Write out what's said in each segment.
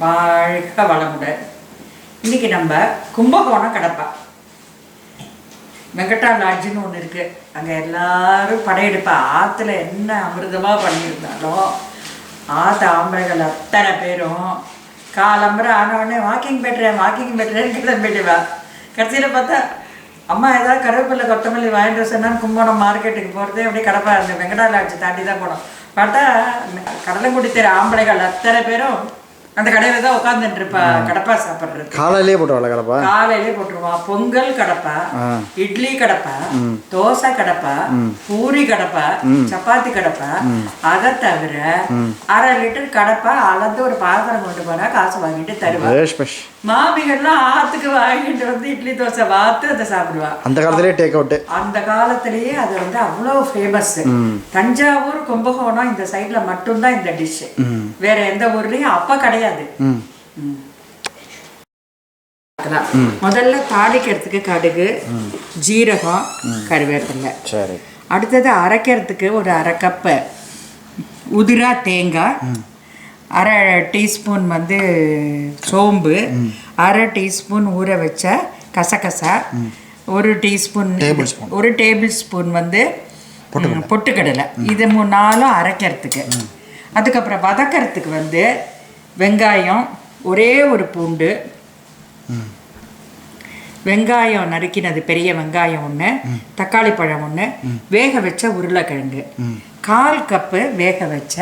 வாழ்க வளமுடன். இன்னைக்கு நம்ம கும்பகோணம் கடப்பா வெங்கடா லாட்ஜுன்னு ஒன்று இருக்கு. அங்கே எல்லாரும் படையெடுப்பா. ஆற்றுல என்ன அமிர்தமாக பண்ணியிருந்தாலும் ஆற்று ஆம்பளைகள் அத்தனை பேரும் காலம்பரை ஆனவுடனே வாக்கிங் பெட்றேன்னு கிளம்பிடுவா. கடைசியில் பார்த்தா அம்மா ஏதாவது கருவேப்பிலை கொத்தமல்லி வாங்கிட்டு சொன்னான்னு கும்பகோணம் மார்க்கெட்டுக்கு போகிறதே அப்படியே கடப்பா இருந்தது. வெங்கடா லாட்ஜ் தாண்டி தான் போனோம். பார்த்தா கடலங்குடி தெரு ஆம்பளைகள் அத்தனை பேரும் அந்த கடையில் தான் உட்காந்துட்டு இருப்பா. கடப்பா சாப்பிட்றது காலையிலே போட்டுருவாள். கடப்பா காலையிலே போட்டுருவான். பொங்கல் கடப்பா, இட்லி கடப்பா, தோசை கடப்பா, பூரி கடப்பா, சப்பாத்தி கடப்பா. அதை தவிர 1/2 லிட்டர் கடப்பா அளந்து ஒரு பாத்திரம் கொண்டு போனா காசு வாங்கிட்டு தருவா. மாமிகள்லாம் ஆத்துக்கு வாங்கிட்டு வந்து இட்லி தோசை வாத்து அதை சாப்பிடுவா. அந்த காலத்திலேயே டேக் அவுட். அந்த காலத்திலேயே அது வந்து அவ்வளோ ஃபேமஸ். தஞ்சாவூர், கும்பகோணம் இந்த சைட்ல மட்டும்தான் இந்த டிஷ். வேற எந்த ஊர்லயும் அப்ப கிடையாது. முதல்ல தாளிக்கிறதுக்கு கடுகு, ஜீரகம், கருவேப்பிலை. சரி. அடுத்தது அரைக்கிறதுக்கு ஒரு 1/2 கப்பு உதிரா தேங்காய், 1/2 டீஸ்பூன் வந்து சோம்பு, 1/2 டீஸ்பூன் ஊற வச்ச கசகசா, 1 டேபிள் ஸ்பூன் வந்து பொட்டுக்கடலை. இது 3 அரைக்கிறதுக்கு. அதுக்கப்புறம் வதக்கிறதுக்கு வந்து வெங்காயம், ஒரே ஒரு பூண்டு, வெங்காயம் நறுக்கினது பெரிய வெங்காயம் 1, தக்காளி பழம் 1, வேக வச்ச உருளைக்கிழங்கு, 1/4 கப்பு வேக வச்ச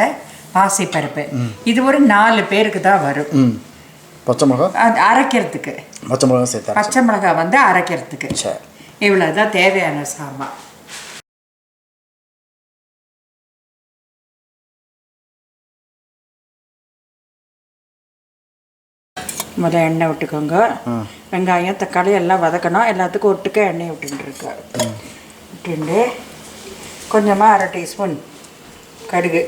பாசிப்பருப்பு. இது ஒரு 4 பேருக்கு தான் வரும். பச்சை மிளகா அரைக்கிறதுக்கு. பச்சை மிளகா வந்து அரைக்கிறதுக்கு. இவ்வளோதான் தேவையான சாமான். முதல்ல எண்ணெய் விட்டுக்கோங்க. வெங்காயம், தக்காளி எல்லாம் வதக்கணும். எல்லாத்துக்கும் ஒட்டுக்க எண்ணெய் விட்டுட்டு கொஞ்சமாக 1/2 டீஸ்பூன் கடுகு.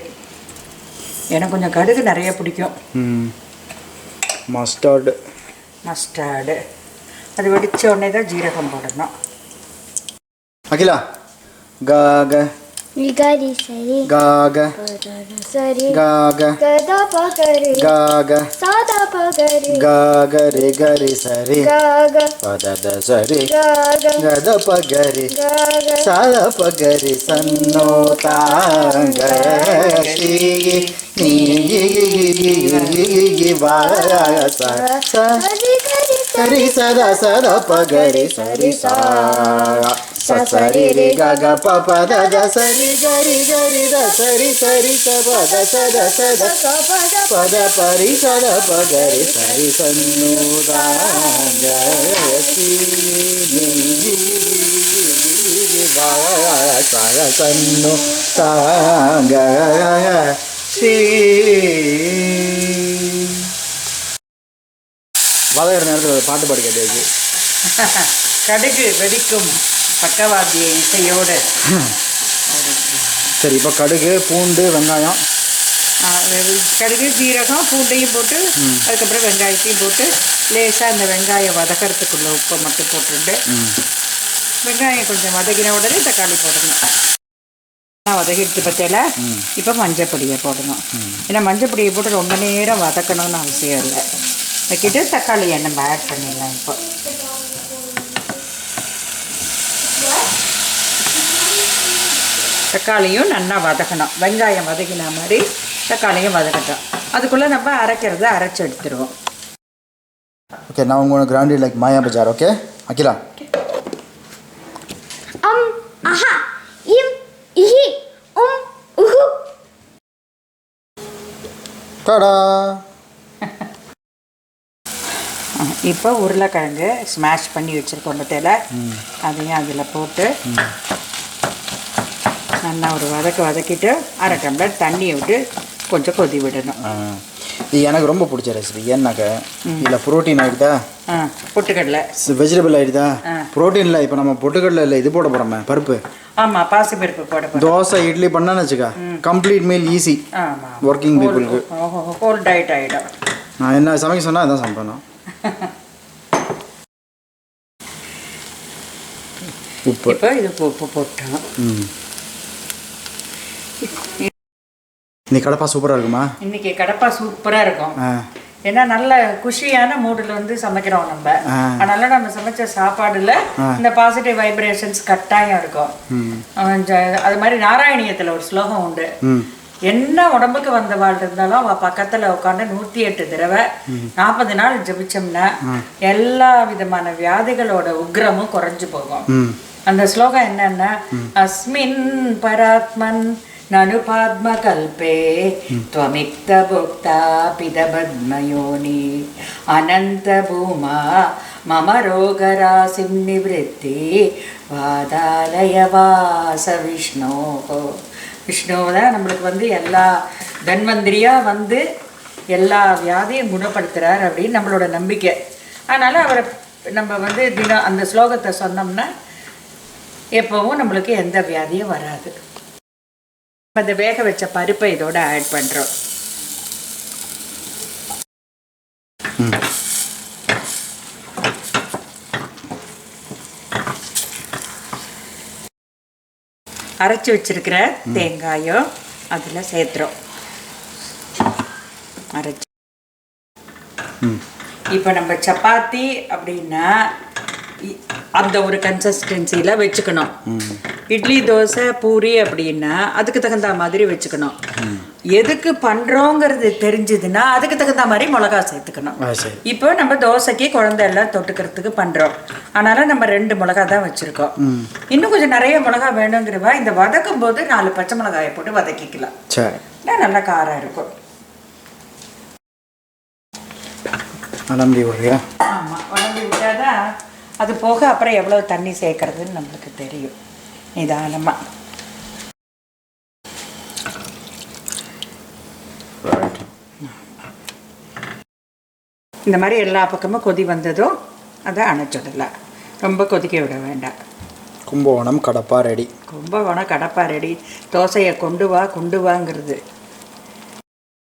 எனக்கு கொஞ்சம் கடுகு நிறைய பிடிக்கும். மஸ்டார்டு அது வெடித்த உடனே தான் ஜீரகம் போடணும். அகிலா காக Gari sari gaga sari gaga gada pagari gaga sada pagari gaga re gari sari gaga pada da sari gaga gada pagari gaga sada pagari sanno tanga shi ni va sa sari gari sari sada sada pagari sari sa sari re gaga papa da da sari gari gari da sari sari sa pa da sa da sa da pa da pari sa da pa gari sari sannu da ga si ni va sa ga sannu sa ga si வதக்கிற நேரத்தில் பாட்டு பாடி கேட்டாச்சு. கடுகு வெடிக்கும் பக்கவாத்திய இசையோடு. சரி, இப்போ கடுகு, பூண்டு, வெங்காயம், கடுகு, ஜீரகம், பூண்டையும் போட்டு அதுக்கப்புறம் வெங்காயத்தையும் போட்டு லேசாக இந்த வெங்காயம் வதக்கிறதுக்குள்ள உப்பை மட்டும் போட்டுட்டு வெங்காயம் கொஞ்சம் வதக்கின உடனே தக்காளி போடணும். வதக்கிட்டு பற்றியில இப்போ மஞ்சள் பொடியை போடணும். ஏன்னா மஞ்சள் பொடியை போட்டு ரொம்ப நேரம் வதக்கணும்னு அவசியம் இல்லை. வைக்கிட்டு தக்காளியை நம்ம ஆட் பண்ணிடலாம். இப்போ தக்காளியும் நல்லா வதக்கணும். வெங்காயம் வதக்கின மாதிரி தக்காளியும் வதக்கட்டும். அதுக்குள்ளே நம்ம அரைக்கிறத அரைச்சி எடுத்துருவோம். ஓகே, நான் உங்களுக்கு கிராண்டி like Maya Bazaar. Okay Akila. aha im ihi uhu டடா. இப்போ உருளைக்கிழங்கு ஸ்மாஷ் பண்ணி வச்சுருக்கோம் பற்றியில் அதையும் அதில் போட்டு நல்லா ஒரு வதக்கிட்டு 1/2 டம்ளர் தண்ணியை விட்டு கொஞ்சம் கொதி விடணும். இது எனக்கு ரொம்ப பிடிச்ச ரெசிபி. ஏன்னாக்க இதில் ப்ரோட்டீன் ஆகிடுதா, பொட்டுக்கடலை வெஜிடபிள் ஆகிடுதா. ப்ரோட்டீனில் இப்போ நம்ம பொட்டுக்கடலை இல்லை, இது போட போகிறோமே பருப்பு. ஆமாம், பாசி பருப்பு போட போகிறோம். தோசை இட்லி பண்ணான்னு வச்சுக்கா, கம்ப்ளீட் மீல் ஈஸி. ஆமாம், ஒர்க்கிங் பீப்புளுக்கு ஹோல் டயட் ஆகிடும். நான் என்ன சமைக்க சொன்னால் அதான் சமைப்பேன். உப்பு. இப்போ இது உப்பு போட்டோம். இன்னைக்கு கடப்பா சூப்பராக இருக்குமா? இன்னைக்கு கடப்பா சூப்பராக இருக்கும். ஏன்னா நல்ல குஷியான மூடில் வந்து சமைக்கிறோம் நம்ம. அதனால நம்ம சமைச்ச சாப்பாடுல இந்த பாசிட்டிவ் வைப்ரேஷன்ஸ் கட்டாயம் இருக்கும். அது மாதிரி நாராயணியத்துல ஒரு ஸ்லோகம் உண்டு. என்ன உடம்புக்கு வந்த வாழ் இருந்தாலும் அவ பக்கத்துல உட்காந்து 108 தடவை 40 நாள் ஜபிச்சோம்னா எல்லா விதமான வியாதிகளோட உக்ரமும் குறைஞ்சு போகும். அந்த ஸ்லோகம் என்னன்னா, அஸ்மின் பராத்மன் நனு பாத்ம கல்பே த்வமிக்த புக்தா பிதபத்மயோனி அனந்த பூமா மம ரோகராசிம் நிவத்தி வாதாலய வாச விஷ்ணோகோ. விஷ்ணுவை தான் நம்மளுக்கு வந்து எல்லா தன்வந்திரியாக வந்து எல்லா வியாதியும் குணப்படுத்துகிறார் அப்படின்னு நம்மளோட நம்பிக்கை. அதனால் அவரை நம்ம வந்து தினம் அந்த ஸ்லோகத்தை சொன்னோம்னா எப்பவும் நம்மளுக்கு எந்த வியாதியும் வராது. அந்த வேக வச்ச பருப்பை இதோட ஆட் பண்ணுறோம். அரைச்சி வச்சிருக்கிற தேங்காயும் அதில் சேர்த்துறோம். அரைச்சி இப்போ நம்ம சப்பாத்தி அப்படின்னா அந்த ஒரு கன்சிஸ்டன்சியில் வச்சுக்கணும். இட்லி தோசை பூரி அப்படின்னா அதுக்கு தகுந்த மாதிரி வச்சுக்கணும். எதுக்கு பண்ணுறோங்கிறது தெரிஞ்சுதுன்னா அதுக்கு தகுந்த மாதிரி மிளகா சேர்த்துக்கணும். இப்போ நம்ம தோசைக்கு குழந்தை எல்லாம் தொட்டுக்கிறதுக்கு பண்ணுறோம். அதனால் நம்ம 2 மிளகா தான் வச்சுருக்கோம். இன்னும் கொஞ்சம் நிறைய மிளகா வேணுங்கிறவா இந்த வதக்கும் போது 4 பச்சை மிளகாயை போட்டு வதக்கிக்கலாம். நல்லா காரம் இருக்கும். ஆமாம், வளம்பி விட்டாதான் அது போக அப்புறம் எவ்வளோ தண்ணி சேர்க்கறதுன்னு நம்மளுக்கு தெரியும். நிதானமாக இந்த மாதிரி எல்லா பக்கமும் கொதி வந்ததும் அதை அணைச்சிடலாம். ரொம்ப கொதிக்க விட வேண்டாம். கும்பகோணம் கடப்பா ரெடி. கும்பகோணம் கடப்பா ரெடி. தோசையை கொண்டு வாங்கிறது